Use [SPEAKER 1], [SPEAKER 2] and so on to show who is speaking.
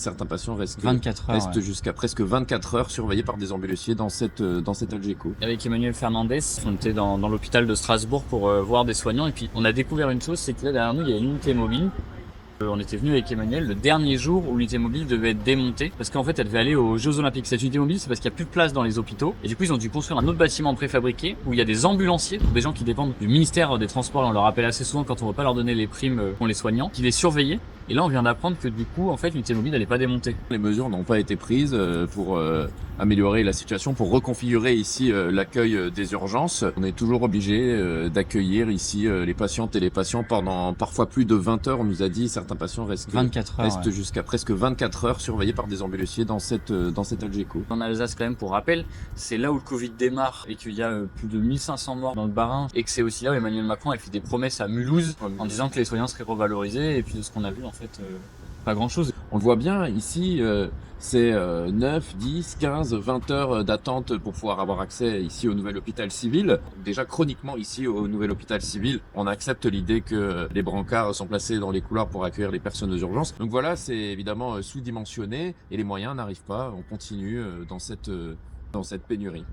[SPEAKER 1] certains patients restent
[SPEAKER 2] 24 heures, ouais.
[SPEAKER 1] jusqu'à presque 24 heures surveillés par des ambulanciers dans cette Algeco.
[SPEAKER 2] Avec Emmanuel Fernandez, on était dans l'hôpital de Strasbourg pour voir des soignants et puis on a découvert une chose, c'est que là derrière nous il y a une unité mobile. On était venu avec Emmanuel le dernier jour où l'unité mobile devait être démontée parce qu'en fait elle devait aller aux Jeux Olympiques. Cette unité mobile, c'est parce qu'il n'y a plus de place dans les hôpitaux et du coup ils ont dû construire un autre bâtiment préfabriqué où il y a des ambulanciers, des gens qui dépendent du ministère des Transports, et on leur rappelle assez souvent quand on ne veut pas leur donner les primes qu'ont les soignants, qui les surveillaient. Et là on vient d'apprendre que du coup en fait l'unité mobile n'allait pas démonter.
[SPEAKER 1] Les mesures n'ont pas été prises pour améliorer la situation, pour reconfigurer ici l'accueil des urgences. On est toujours obligé d'accueillir ici les patientes et les patients pendant parfois plus de 20 heures. On nous a dit certains patients restent
[SPEAKER 2] 24 heures, ouais.
[SPEAKER 1] jusqu'à presque 24 heures surveillés par des ambulanciers dans cette Algeco.
[SPEAKER 2] En Alsace quand même, pour rappel, c'est là où le Covid démarre et qu'il y a plus de 1500 morts dans le Bas-Rhin et que c'est aussi là où Emmanuel Macron a fait des promesses à Mulhouse en disant que les soignants seraient revalorisés et puis de ce qu'on a vu en fait, pas grand chose.
[SPEAKER 1] On le voit bien ici, c'est 9, 10, 15, 20 heures d'attente pour pouvoir avoir accès ici au nouvel hôpital civil. Déjà chroniquement ici au nouvel hôpital civil, on accepte l'idée que les brancards sont placés dans les couloirs pour accueillir les personnes aux urgences. Donc voilà, c'est évidemment sous-dimensionné et les moyens n'arrivent pas. On continue dans cette pénurie.